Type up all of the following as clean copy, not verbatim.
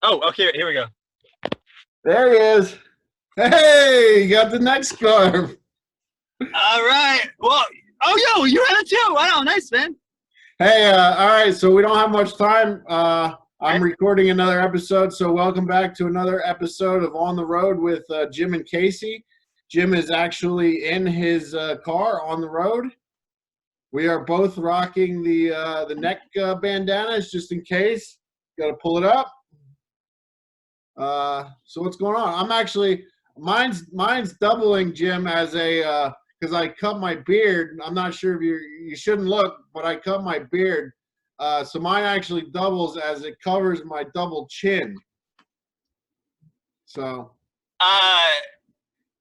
Oh, okay. Here we go. There he is. Hey, you got the neck scarf. All right. Well, oh, yo, you have it too. Wow, nice, man. Hey, all right. So we don't have much time. I'm Okay. recording another episode. So welcome back to another episode of On the Road with Jim and Casey. Jim is actually in his car on the road. We are both rocking the neck bandanas just in case. Got to pull it up. So what's going on? I'm actually mine's doubling, Jim, as a because I cut my beard. I'm not sure if you shouldn't look, but I cut my beard. So mine actually doubles as it covers my double chin. So Uh,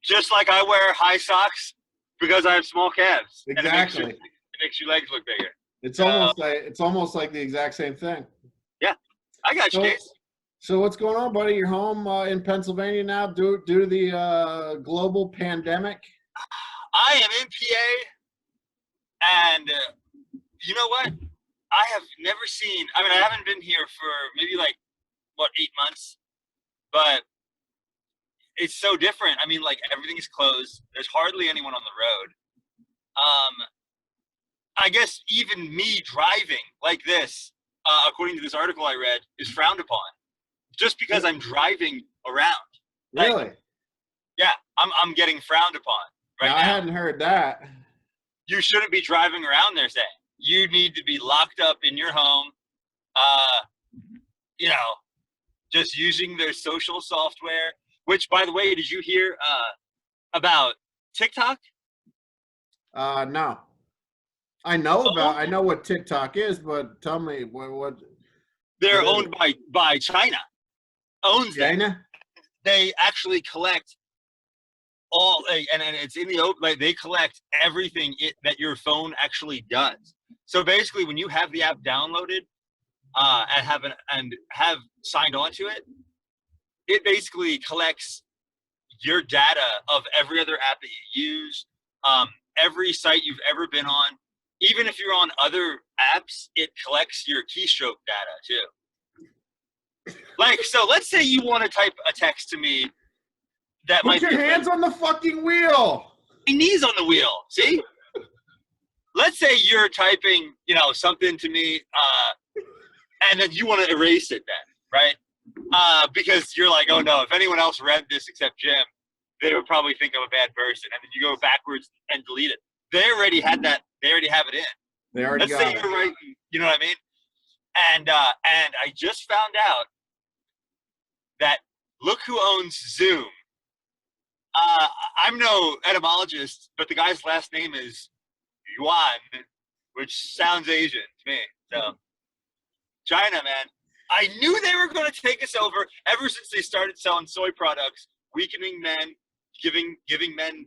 just like I wear high socks because I have small calves. And exactly, it makes your legs look bigger. it's almost like the exact same thing. Yeah, I got you, So, Case. so what's going on, buddy? You're home in Pennsylvania now due to the global pandemic. I am in PA, and you know what? I have never seen. I mean, I haven't been here for maybe like 8 months, but it's so different. I mean, like everything is closed. There's hardly anyone on the road. I guess even me driving like this, according to this article I read, is frowned upon, just because I'm driving around. Like, Really? yeah, I'm getting frowned upon right now. I hadn't heard that. You shouldn't be driving around there saying you need to be locked up in your home, you know, just using their social software, which, by the way, did you hear about TikTok? No. I know what TikTok is, but tell me what They're owned by China. Owns them. China? They actually collect all, and it's in the open. Like they collect everything that your phone actually does. So basically, when you have the app downloaded and have signed on to it, it basically collects your data of every other app that you use, every site you've ever been on. Even if you're on other apps, it collects your keystroke data too. Like, so let's say you want to type a text to me that Put your hands on the fucking wheel. My knees on the wheel. See? Let's say you're typing, something to me, and then you want to erase it then, right? Because you're like, oh no, if anyone else read this except Jim, they would probably think I'm a bad person. And then you go backwards and delete it. They already had that. They already have it in. They already Let's say you're writing, you know what I mean? And I just found out that look who owns Zoom. I'm no etymologist, but the guy's last name is Yuan, which sounds Asian to me. So China, man. I knew they were going to take us over ever since they started selling soy products, weakening men, giving men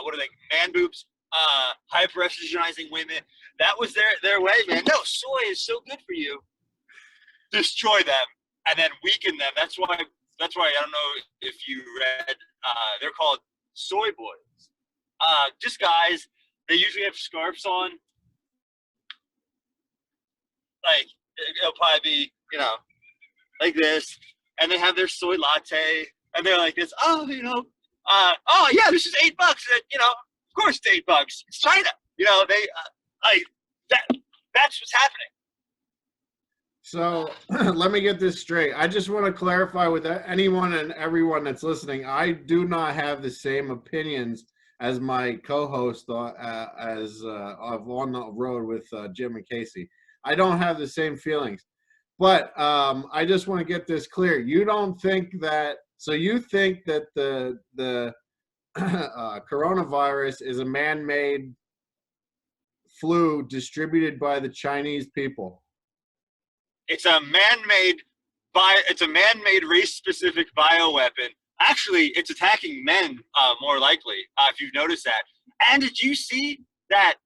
what are they? Man boobs, hyper-estrogenizing women. That was their way, man. No, soy is so good for you. Destroy them and then weaken them. That's why I don't know if you read. They're called soy boys. Just guys. They usually have scarves on. Like it'll probably be like this, and they have their soy latte, and they're like this. Oh, oh yeah, this is $8. Of course it's $8. It's China. That's what's happening. So let me get this straight. I just want to clarify with anyone and everyone that's listening. I do not have the same opinions as my co-host of On the Road with Jim and Casey. I don't have the same feelings, but I just want to get this clear. You don't think that? So you think that the coronavirus is a man-made flu distributed by the Chinese people? It's a man-made race-specific bioweapon. Actually, it's attacking men more likely, if you've noticed that. And did you see that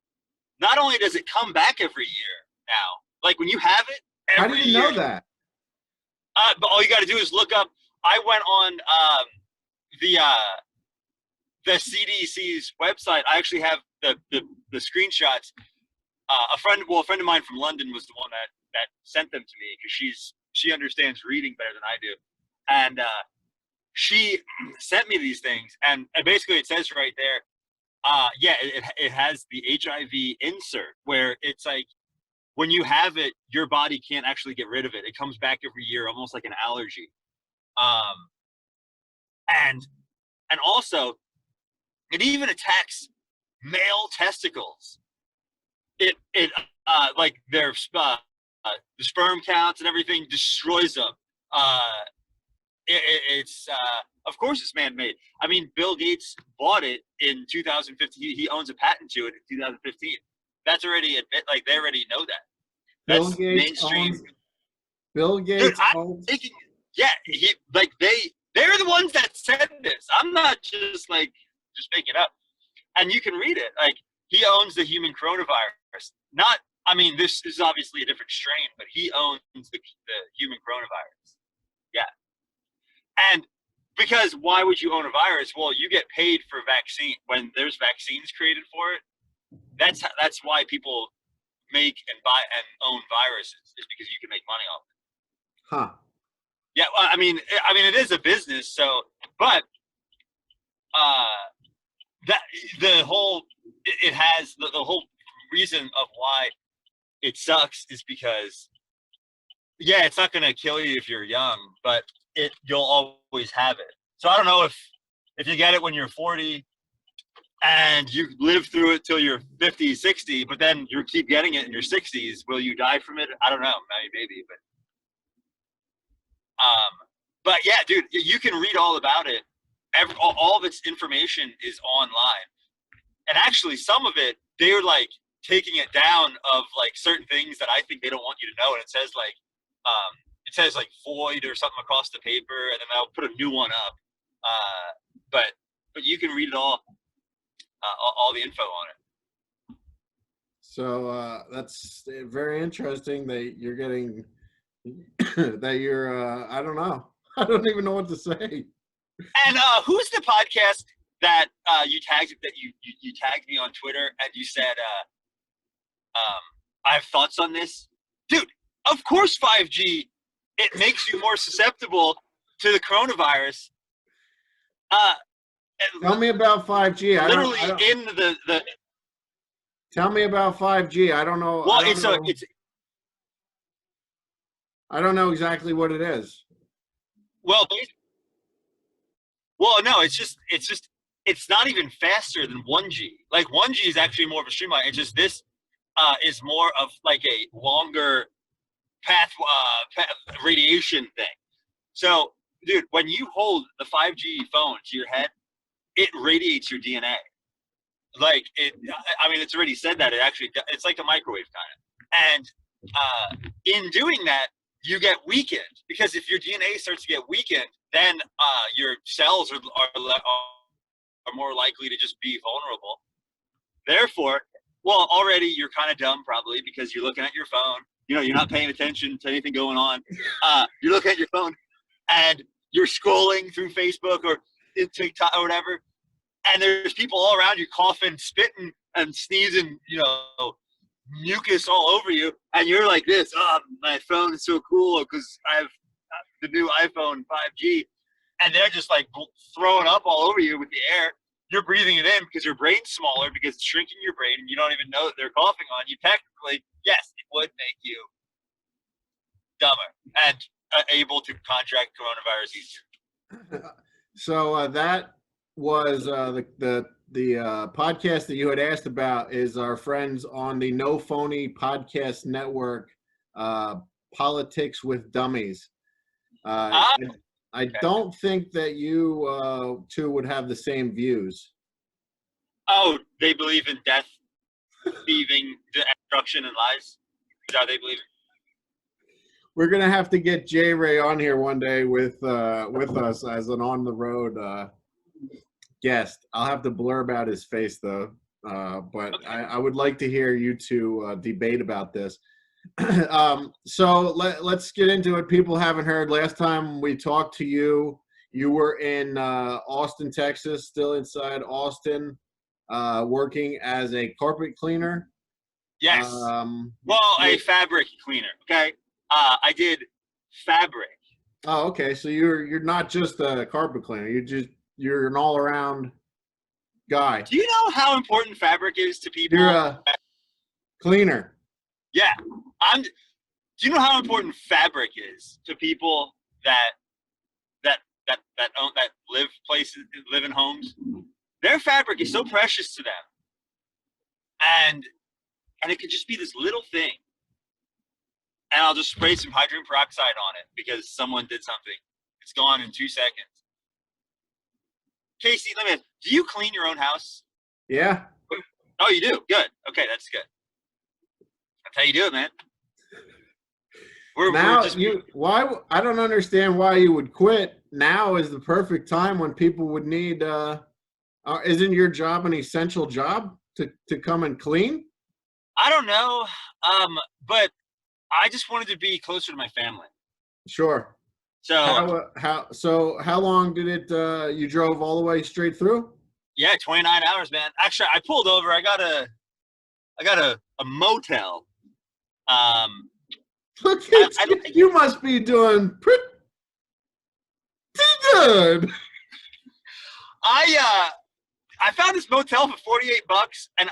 not only does it come back every year now, like when you have it every year. How do you know that? But all you got to do is look up. I went on the CDC's website. I actually have the screenshots. A friend of mine from London was the one that sent them to me because she's she understands reading better than I do, and she sent me these things, and basically it says right there, yeah, it has the HIV insert where it's like when you have it, your body can't actually get rid of it. It comes back every year, almost like an allergy. Um, and also it even attacks male testicles. It like their the sperm counts and everything, destroys them. It's of course it's man-made. I mean, Bill Gates bought it in 2015. He owns a patent to it in 2015. That's already like they already know that. Bill That's Gates mainstream. owns. Bill Dude, Gates I'm owns. thinking, yeah, they're the ones that said this. I'm not just like just making it up. And you can read it. Like he owns the human coronavirus. Not, I mean, this is obviously a different strain, but he owns the human coronavirus. Yeah. And because why would you own a virus? Well, you get paid for vaccine when there's vaccines created for it. That's why people make and buy and own viruses, is because you can make money off it. Huh. Yeah, well, I mean, it is a business. So, but that the whole it has the whole reason of why it sucks is because, yeah, it's not going to kill you if you're young, but you'll always have it. So I don't know if you get it when you're 40 and you live through it till you're 50, 60, but then you keep getting it in your 60s. Will you die from it? I don't know. Maybe, but yeah, dude, you can read all about it. All of its information is online, and actually, some of it they're like taking it down of like certain things that I think they don't want you to know, and it says like void or something across the paper, and then they'll put a new one up. But you can read it all the info on it. So that's very interesting that you're getting that you're I don't know. I don't even know what to say. And who's the podcast that you tagged me on Twitter and you said I have thoughts on this? Dude, of course 5G, it makes you more susceptible to the coronavirus. Tell me about 5G. Literally in the Tell me about 5G. I don't know. Well, I don't know exactly what it is. Well, no, it's not even faster than 1G. Like 1G is actually more of a streamline. It's just this is more of like a longer path radiation thing. So, dude, when you hold the 5G phone to your head, it radiates your DNA. Like it's already said that it's like a microwave kind of. And in doing that, you get weakened, because if your DNA starts to get weakened, then your cells are more likely to just be vulnerable. Therefore, well, already you're kind of dumb probably because you're looking at your phone. You know, you're not paying attention to anything going on. You look at your phone and you're scrolling through Facebook or TikTok or whatever, and there's people all around you coughing, spitting, and sneezing, mucus all over you, and you're like this, my phone is so cool because I have the new iPhone 5G, and they're just like throwing up all over you with the air. You're breathing it in because your brain's smaller, because it's shrinking your brain, and you don't even know that they're coughing on you. Technically, yes, it would make you dumber and able to contract coronavirus easier. So that was the podcast that you had asked about is our friends on the No Phony Podcast Network, Politics with Dummies. I don't think that you two would have the same views. Oh, they believe in death, thieving, destruction, and lies? Is that how they believe? We're gonna have to get J Ray on here one day with us as an on the road guest. I'll have to blurb out his face though, but okay. I would like to hear you two debate about this. So let's get into it. People haven't heard. Last time we talked to you, you were in Austin, Texas, still inside Austin, working as a carpet cleaner. Yes. A fabric cleaner. Okay. I did fabric. Oh, okay. So you're not just a carpet cleaner. You're an all around guy. Do you know how important fabric is to people? You're a cleaner. Yeah, I'm. Do you know how important fabric is to people that live in homes? Their fabric is so precious to them, and it could just be this little thing, and I'll just spray some hydrogen peroxide on it because someone did something. It's gone in 2 seconds. Casey, let me ask, do you clean your own house? Yeah. Oh, you do? Good. Okay, that's good. That's how you do it, man. Why I don't understand why you would quit. Now is the perfect time when people would need isn't your job an essential job to come and clean? I don't know. But I just wanted to be closer to my family. Sure. So how long did it you drove all the way straight through? Yeah, 29 hours, man. Actually, I pulled over. I got a motel. Look at you. You must be doing pretty good. I found this motel for $48, and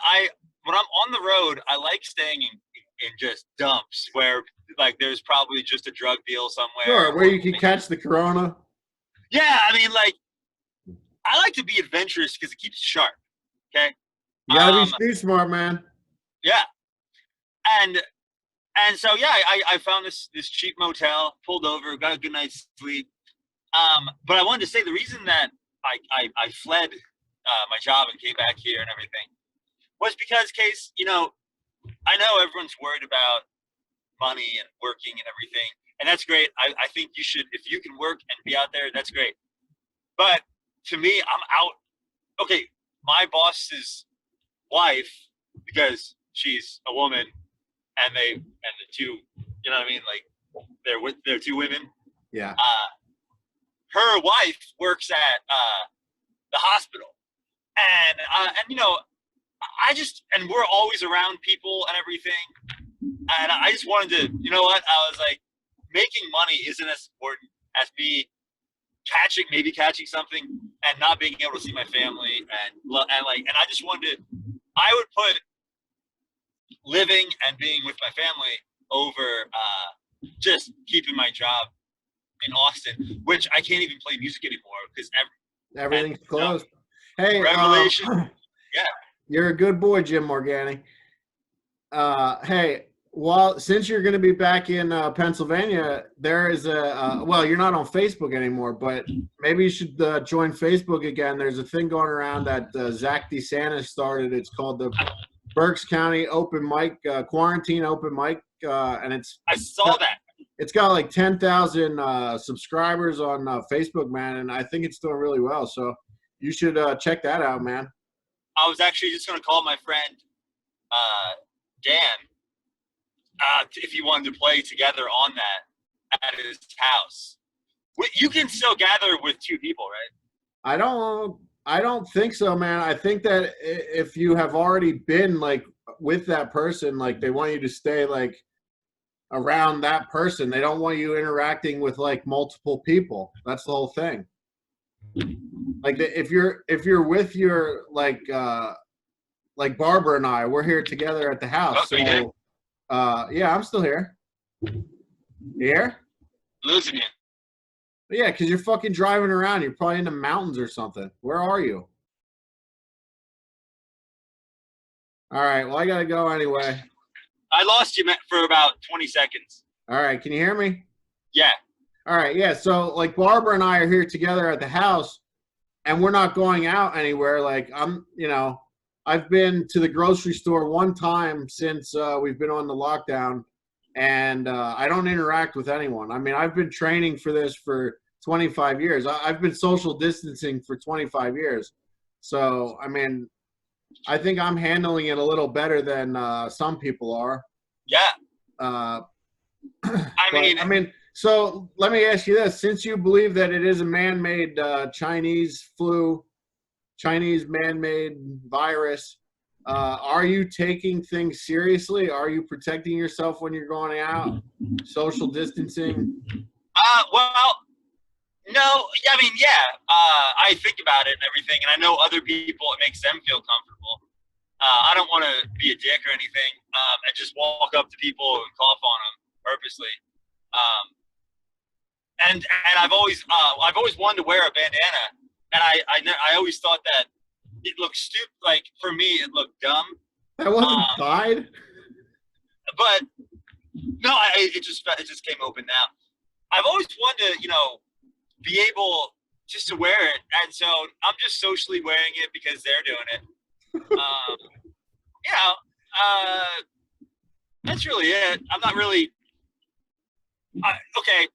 when I'm on the road, I like staying in just dumps where like there's probably just a drug deal somewhere. Sure, where you can catch the corona. Yeah, I mean, like, I like to be adventurous because it keeps you sharp. Okay. You gotta be street smart, man. Yeah. And so yeah, I found this cheap motel, pulled over, got a good night's sleep. But I wanted to say the reason that I fled my job and came back here and everything was because, Case, I know everyone's worried about money and working and everything, and that's great. I think you should, if you can work and be out there, that's great. But to me, I'm out. Okay, my boss's wife, because she's a woman, and the two, you know what I mean? Like they're two women. Yeah. Her wife works at the hospital, and and we're always around people and everything, and I just wanted to, you know what? I was like, making money isn't as important as me maybe catching something and not being able to see my family and I just wanted to. I would put living and being with my family over just keeping my job in Austin, which I can't even play music anymore because everything's closed. Hey, Revelation. Yeah. You're a good boy, Jim Morgani. Hey, since you're going to be back in Pennsylvania, there is you're not on Facebook anymore, but maybe you should join Facebook again. There's a thing going around that Zach DeSantis started. It's called the Berks County Open Mic, Quarantine Open Mic, and I saw that. It's got like 10,000 subscribers on Facebook, man, and I think it's doing really well. So you should check that out, man. I was actually just going to call my friend Dan if you wanted to play together on that at his house. You can still gather with two people, right? I don't think so, man. I think that if you have already been like with that person, like they want you to stay like around that person. They don't want you interacting with like multiple people. That's the whole thing. Like if you're with your like Barbara and I, we're here together at the house. So yeah, I'm still here. You here? Losing you. Yeah, because you're fucking driving around. You're probably in the mountains or something. Where are you? All right. Well, I got to go anyway. I lost you for about 20 seconds. All right. Can you hear me? Yeah. All right. Yeah. So, like, Barbara and I are here together at the house, and we're not going out anywhere. Like, I've been to the grocery store one time since we've been on the lockdown, and I don't interact with anyone. I mean, I've been training for this for 25 years. I've been social distancing for 25 years. So, I mean, I think I'm handling it a little better than some people are. Yeah. So let me ask you this. Since you believe that it is a man-made Chinese flu, Chinese man-made virus, are you taking things seriously? Are you protecting yourself when you're going out, social distancing? Well, no, I mean, yeah. I think about it and everything, and I know other people. It makes them feel comfortable. I don't want to be a dick or anything, and just walk up to people and cough on them purposely. Um, and I've always wanted to wear a bandana, and I always thought that it looked stupid. Like for me, it looked dumb. That wasn't Um, tied. but no, it just came open now. I've always wanted to, be able just to wear it, and so I'm just socially wearing it because they're doing it. Um, you know, that's really it. I'm not really okay.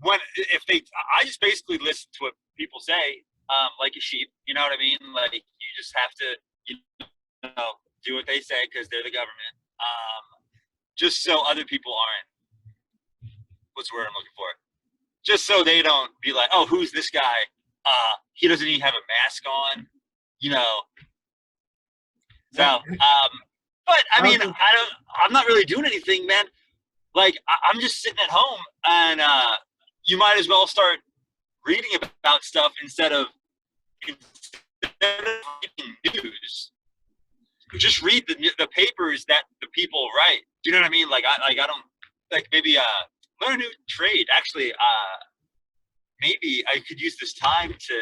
When if they, I just basically listen to what people say, like a sheep. You know what I mean? Like you just have to, you do what they say because they're the government. Just so other people aren't. What's the word I'm looking for? Just so they don't be like, oh, who's this guy? He doesn't even have a mask on. You know. So, but I mean, I'm not really doing anything, man. Like I'm just sitting at home, and you might as well start reading about stuff instead of reading news. Just read the papers that the people write. Do you know what I mean? Like I don't like maybe learn a new trade. Actually, maybe I could use this time to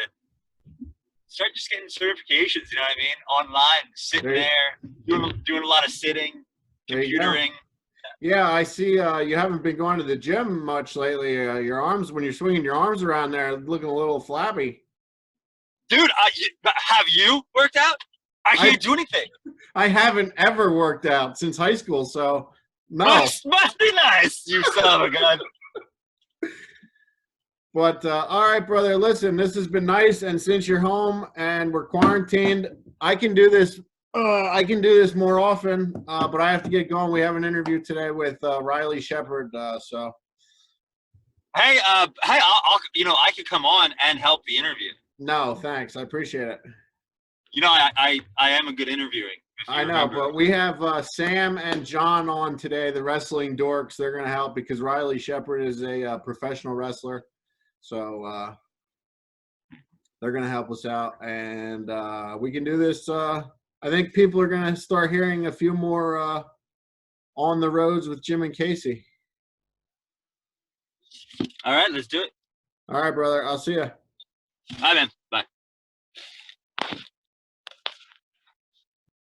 start just getting certifications. You know what I mean? Online, sitting there, doing a lot of sitting, computering. Yeah, I see. You haven't been going to the gym much lately. Your arms, when you're swinging your arms around there, looking a little flabby. Dude, have you worked out? I can't do anything. I haven't ever worked out since high school, so no. Must be nice, you son of a gun. But all right, brother. Listen, this has been nice, and since you're home and we're quarantined, I can do this. I can do this more often, but I have to get going. We have an interview today with Riley Shepard. So, hey, I'll I could come on and help the interview. No, thanks. I appreciate it. I am a good interviewing. I know, but we have Sam and John on today, the wrestling dorks. They're going to help because Riley Shepard is a professional wrestler. So they're going to help us out, and we can do this. I think people are going to start hearing a few more on the roads with Jim and Casey. All right, let's do it. All right, brother. I'll see you. Bye, man.